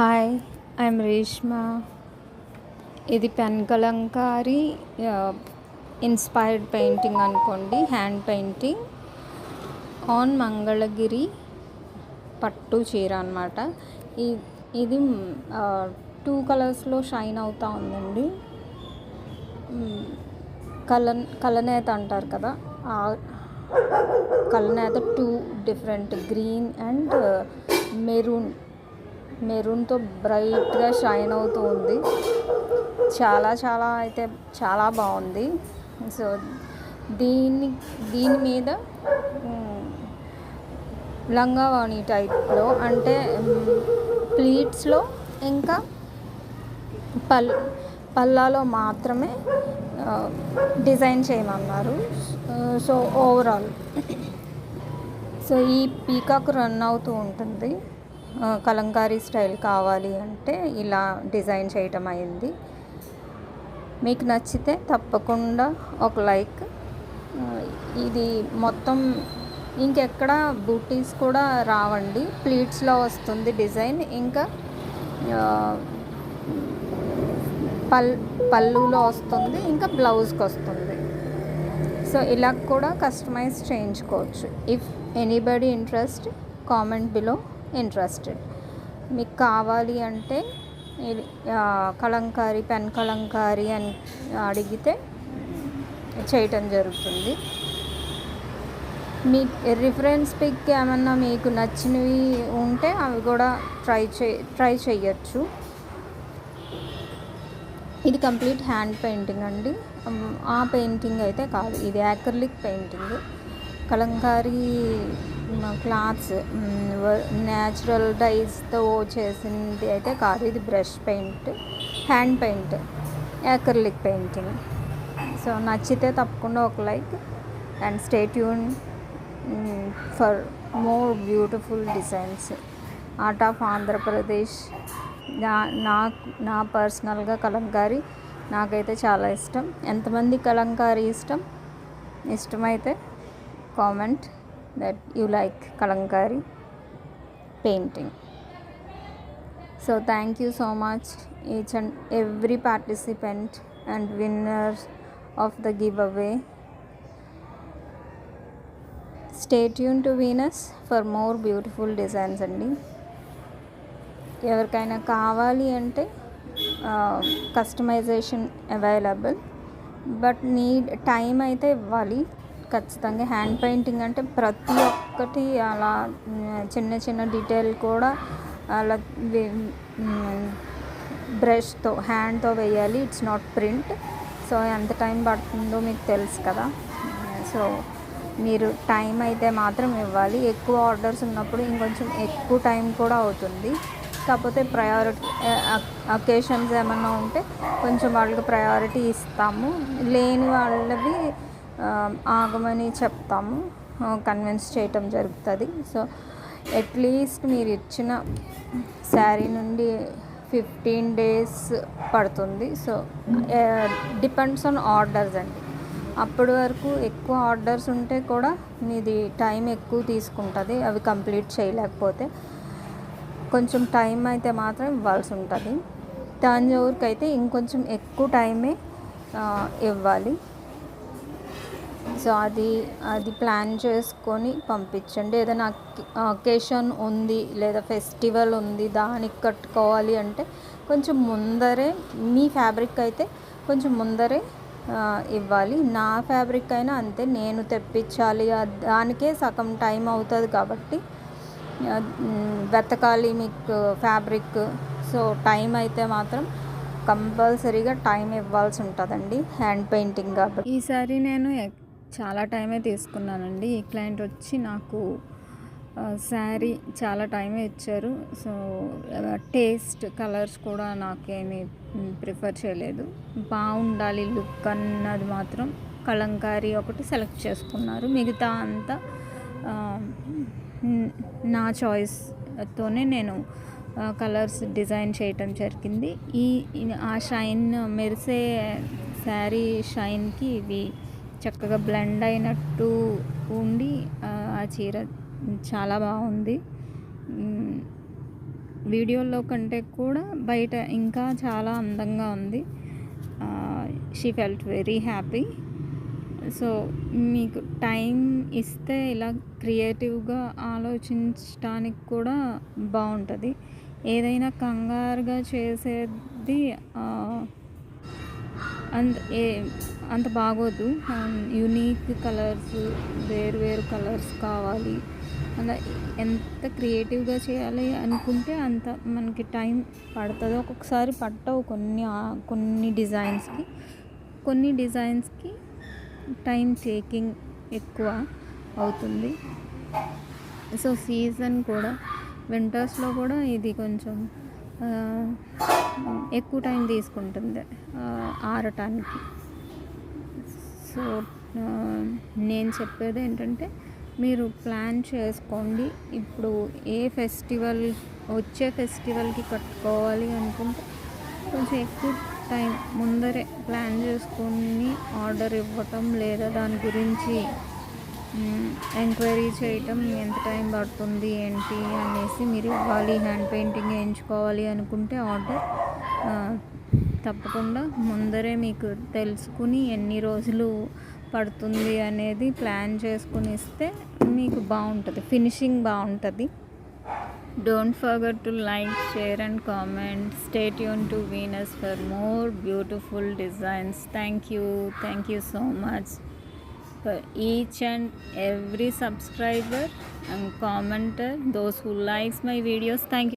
Hi, I'm Reshma. ఇది pen Kalamkari inspired painting అనుకోండి, hand painting on Mangalagiri పట్టు చీర అనమాట. ఇది 2 కలర్స్లో షైన్ అవుతూ ఉందండి. కలనేత అంటారు కదా, ఆ కలనేత 2 డిఫరెంట్ గ్రీన్ అండ్ మెరూన్తో బ్రైట్గా షైన్ అవుతూ ఉంది. చాలా బాగుంది. సో దీని మీద లంగావాణి టైప్లో, అంటే ప్లీట్స్లో ఇంకా పల్లాలో మాత్రమే డిజైన్ చేయమన్నారు. సో ఓవరాల్ ఈ పీకాక్ రన్ అవుతూ ఉంటుంది. కలంకారీ స్టైల్ కావాలి అంటే ఇలా డిజైన్ చేయటం అయింది. మీకు నచ్చితే తప్పకుండా ఒక లైక్. ఇది మొత్తం ఇంకెక్కడ బూటీస్ కూడా రావండి, ప్లీట్స్లో వస్తుంది డిజైన్. ఇంకా పళ్ళులో వస్తుంది, ఇంకా బ్లౌజ్కి వస్తుంది. సో ఇలా కూడా కస్టమైజ్ చేయించుకోవచ్చు. If anybody interest, comment below interested. మీకు కావాలి అంటే కలంకారీ, పెన్ కలంకారీ అని అడిగితే చేయటం జరుగుతుంది. మీ రిఫరెన్స్ పిక్ ఏమన్నా మీకు నచ్చినవి ఉంటే అవి కూడా ట్రై చేయొచ్చు. ఇది కంప్లీట్ హ్యాండ్ పెయింటింగ్ అండి. ఆ పెయింటింగ్ అయితే కాదు, ఇది acrylic painting. Kalamkari cloths natural డైస్తో చేసింది అయితే కాదు. ఇది brush paint, hand paint, acrylic painting. So నచ్చితే తప్పకుండా ఒక like and stay tune for more beautiful designs. Art of Andhra Pradesh. నా పర్సనల్గా కలంకారీ నాకైతే చాలా ఇష్టం. ఎంతమంది కలంకారీ ఇష్టమైతే comment that you like Kalankari painting. So thank you so much each and every participant and winners of the giveaway. Stay tuned to Venus for more beautiful designs అండి. ఎవరికైనా కావాలి అంటే కస్టమైజేషన్ అవైలబుల్, బట్ టైం అయితే ఇవ్వాలి ఖచ్చితంగా. Hand painting అంటే ప్రతి ఒక్కటి అలా చిన్న డీటెయిల్ కూడా అలా బ్రష్తో, హ్యాండ్తో వేయాలి. It's not print. సో ఎంత టైం పడుతుందో మీకు తెలుసు కదా. సో మీరు టైం అయితే మాత్రం ఇవ్వాలి. ఎక్కువ ఆర్డర్స్ ఉన్నప్పుడు ఇంకొంచెం ఎక్కువ టైం కూడా అవుతుంది. కాకపోతే ప్రయారిటీ అకేషన్స్ ఏమన్నా ఉంటే కొంచెం వాళ్ళకి ప్రయారిటీ ఇస్తాము. లేని వాళ్ళవి ఆగమని చెప్తాము, కన్విన్స్ చేయటం జరుగుతుంది. సో అట్లీస్ట్ మీరు ఇచ్చిన శారీ నుండి 15 days పడుతుంది. సో డిపెండ్స్ ఆన్ ఆర్డర్స్ అండి. అప్పటి వరకు ఎక్కువ ఆర్డర్స్ ఉంటే కూడా మీది టైం ఎక్కువ తీసుకుంటుంది. అవి కంప్లీట్ చేయలేకపోతే కొంచెం టైం అయితే మాత్రం ఇవ్వాల్సి ఉంటుంది. తంజావూరుకి అయితే ఇంకొంచెం ఎక్కువ టైమే ఇవ్వాలి. సో అది ప్లాన్ చేసుకొని పంపించండి. ఏదైనా అకేషన్ ఉంది లేదా ఫెస్టివల్ ఉంది, దానికి కట్టుకోవాలి అంటే కొంచెం ముందరే, మీ ఫ్యాబ్రిక్ అయితే కొంచెం ముందరే ఇవ్వాలి. నా ఫ్యాబ్రిక్ అయినా అంతే, నేను తెప్పించాలి, దానికే సగం టైం అవుతుంది. కాబట్టి వెతకాలి మీకు ఫ్యాబ్రిక్. సో టైం అయితే మాత్రం కంపల్సరీగా టైం ఇవ్వాల్సి ఉంటుందండి హ్యాండ్ పెయింటింగ్ కాబట్టి. ఈసారి నేను చాలా టైమే తీసుకున్నానండి. ఈ క్లయింట్ వచ్చి నాకు శారీ చాలా టైమే ఇచ్చారు. సో టేస్ట్, కలర్స్ కూడా నాకేమీ ప్రిఫర్ చేయలేదు. బాగుండాలి లుక్ అన్నది మాత్రం కలంకారీ ఒకటి సెలెక్ట్ చేసుకున్నారు. మిగతా అంతా నా చాయిస్తోనే నేను కలర్స్ డిజైన్ చేయటం జరిగింది. ఆ షైన్, మెరిసే శారీ షైన్కి ఇవి చక్కగా బ్లెండ్ అయినట్టు ఉండి ఆ చీర చాలా బాగుంది. వీడియోలో కంటే కూడా బయట ఇంకా చాలా అందంగా ఉంది. She felt very happy. So మీకు టైం ఇస్తే ఇలా క్రియేటివ్గా ఆలోచించడానికి కూడా బాగుంటుంది. ఏదైనా కంగారుగా చేసేది అంత బాగోదు. యూనిక్ కలర్స్, వేరు కలర్స్ కావాలి. అలా ఎంత క్రియేటివ్గా చేయాలి అనుకుంటే అంత మనకి టైం పడుతుంది. ఒక్కొక్కసారి పట్టవు కొన్ని డిజైన్స్కి టైం టేకింగ్ ఎక్కువ అవుతుంది. సో సీజన్ కూడా వింటర్స్లో కూడా ఇది కొంచెం ఎక్కువ టైం తీసుకుంటుంది ఆరటానికి. సో నేను చెప్పేది ఏంటంటే మీరు ప్లాన్ చేసుకోండి. ఇప్పుడు వచ్చే ఫెస్టివల్కి కట్టుకోవాలి అనుకుంటే కొంచెం ఎక్కువ టైం ముందరే ప్లాన్ చేసుకొని ఆర్డర్ ఇవ్వటం, లేదా దాని గురించి ఎంక్వైరీ చేయటం, ఎంత టైం పడుతుంది ఏంటి అనేసి మీరు ఇవ్వాలి. హ్యాండ్ పెయింటింగ్ వేయించుకోవాలి అనుకుంటే ఆర్డర్ తప్పకుండా ముందరే మీకు తెలుసుకుని ఎన్ని రోజులు పడుతుంది అనేది ప్లాన్ చేసుకుని ఇస్తే మీకు బాగుంటుంది, ఫినిషింగ్ బాగుంటుంది. Don't forget to like, share and comment. Stay tune to Venus for more beautiful designs. Thank you so much for each and every subscriber and commenter, those who likes my videos. Thank you.